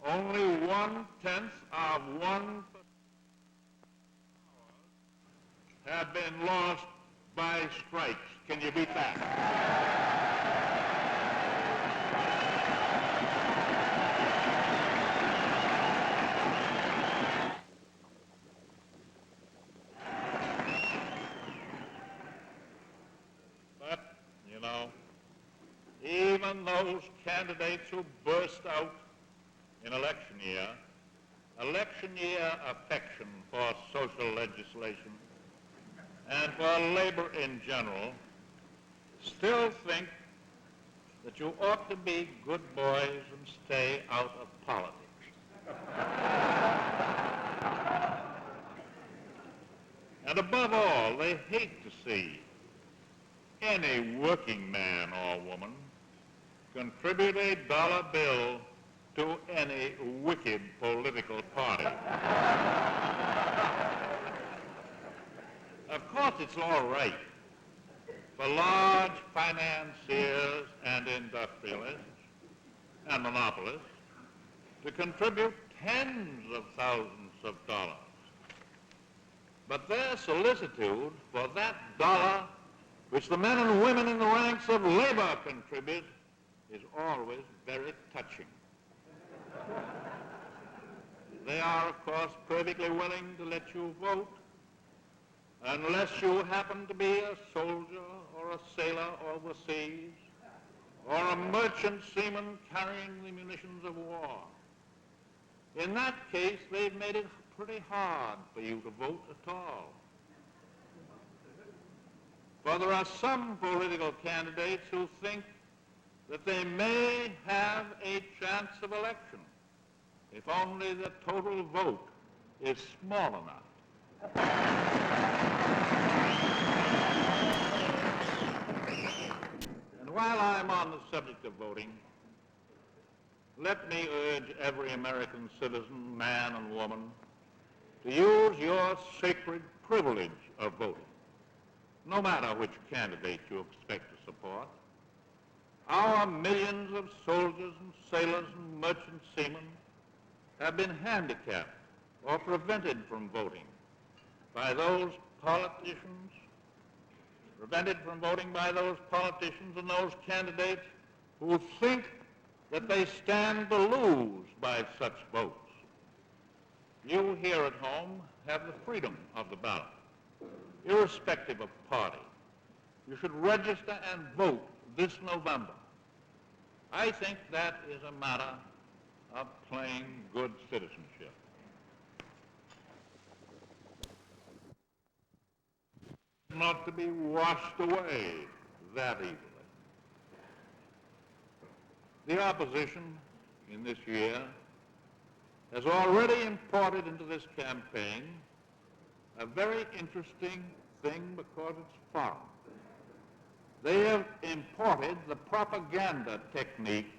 only 1/10 of 1% have been lost by strikes. Can you beat that? But, you know, even those candidates who burst out in election year affection for social legislation and for labor in general, still think that you ought to be good boys and stay out of politics. And above all, they hate to see any working man or woman contribute a dollar bill to any wicked political party. Of course, it's all right for large financiers and industrialists and monopolists to contribute tens of thousands of dollars. But their solicitude for that dollar which the men and women in the ranks of labor contribute is always very touching. They are, of course, perfectly willing to let you vote unless you happen to be a soldier or a sailor overseas or a merchant seaman carrying the munitions of war. In that case, they've made it pretty hard for you to vote at all. For there are some political candidates who think that they may have a chance of election if only the total vote is small enough. And while I'm on the subject of voting, let me urge every American citizen, man and woman, to use your sacred privilege of voting, no matter which candidate you expect to support. Our millions of soldiers and sailors and merchant seamen have been handicapped or prevented from voting by those politicians, and those candidates who think that they stand to lose by such votes. You here at home have the freedom of the ballot, irrespective of party. You should register and vote this November. I think that is a matter of plain good citizenship. Not to be washed away that easily. The opposition in this year has already imported into this campaign a very interesting thing because it's foreign. They have imported the propaganda technique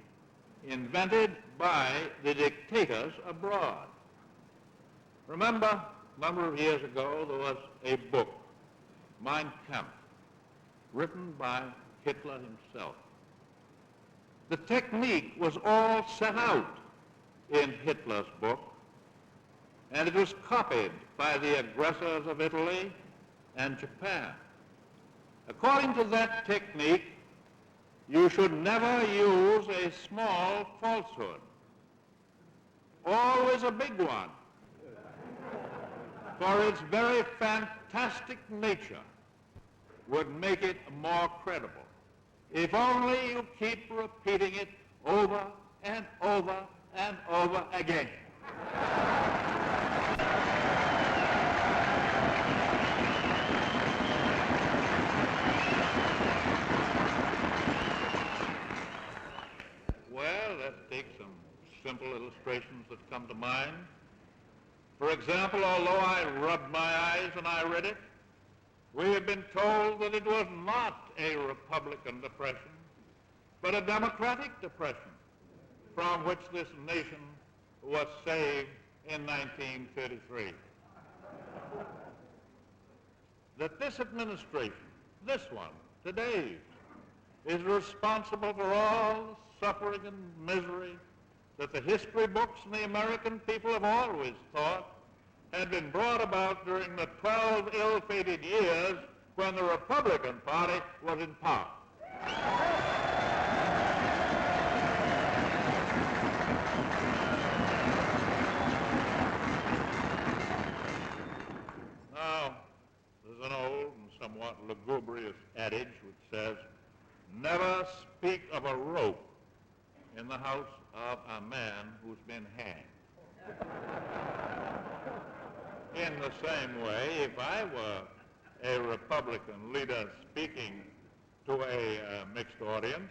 invented by the dictators abroad. Remember, a number of years ago, there was a book, Mein Kampf, written by Hitler himself. The technique was all set out in Hitler's book, and it was copied by the aggressors of Italy and Japan. According to that technique, you should never use a small falsehood, always a big one, for its very fantastic nature would make it more credible. If only you keep repeating it over and over and over again. Well, let's take some simple illustrations that come to mind. For example, although I rubbed my eyes when I read it, we have been told that it was not a Republican depression, but a Democratic depression from which this nation was saved in 1933. That this administration, this one, today's, is responsible for all the suffering and misery that the history books and the American people have always thought had been brought about during the 12 ill-fated years when the Republican Party was in power. Now, there's an old and somewhat lugubrious adage which says, never speak of a rope in the house of a man who's been hanged. In the same way, if I were a Republican leader speaking to a mixed audience,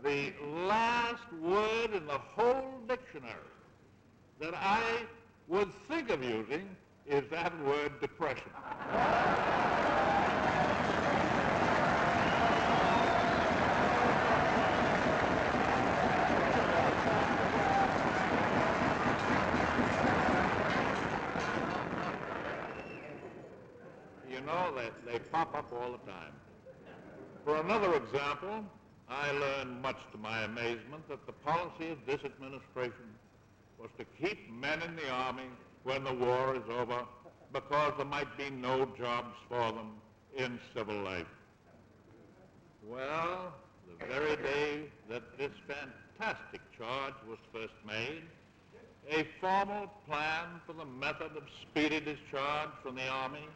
the last word in the whole dictionary that I would think of using is that word depression. You know, they pop up all the time. For another example, I learned much to my amazement that the policy of this administration was to keep men in the Army when the war is over because there might be no jobs for them in civil life. Well, the very day that this fantastic charge was first made, a formal plan for the method of speedy discharge from the Army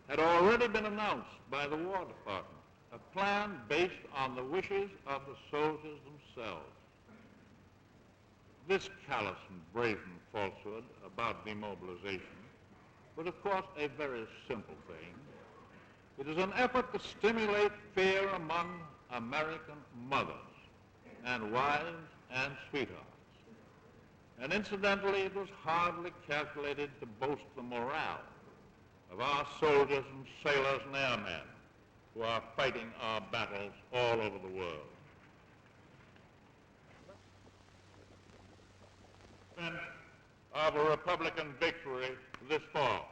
had already been announced by the War Department, a plan based on the wishes of the soldiers themselves. This callous and brazen falsehood about demobilization was, of course, a very simple thing. It is an effort to stimulate fear among American mothers and wives and sweethearts. And incidentally, it was hardly calculated to boast the morale of our soldiers and sailors and airmen who are fighting our battles all over the world. Of a Republican victory this fall.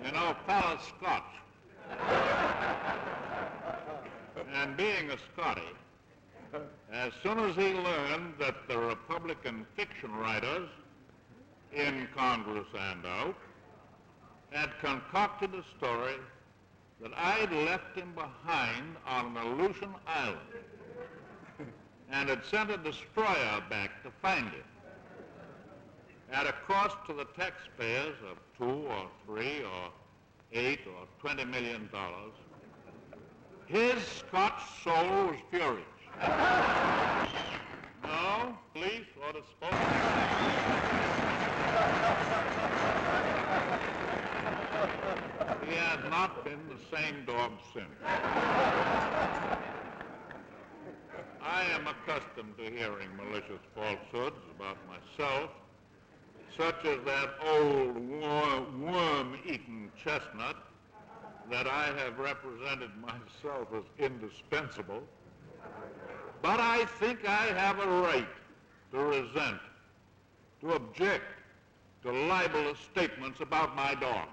You know, Fala Scotch. And being a Scotty, as soon as he learned that the Republican fiction writers in Congress and out had concocted a story that I'd left him behind on an Aleutian island and had sent a destroyer back to find him at a cost to the taxpayers of $2 or $3 or $8 or $20 million, his Scotch soul was furious. No, police ought to spoke. He has not been the same dog since. I am accustomed to hearing malicious falsehoods about myself, such as that old worm-eaten chestnut that I have represented myself as indispensable. But I think I have a right to resent, to object to libelous statements about my dog.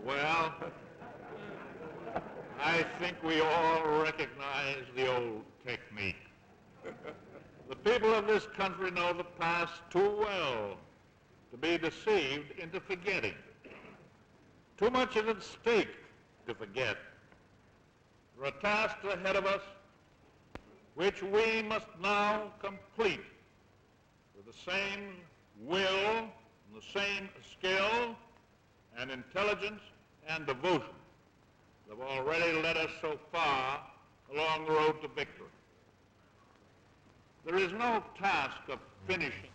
Well, I think we all recognize the old technique. The people of this country know the past too well to be deceived into forgetting. Too much is at stake to forget. There are tasks ahead of us which we must now complete with the same will and the same skill and intelligence and devotion that have already led us so far along the road to victory. There is no task of finishing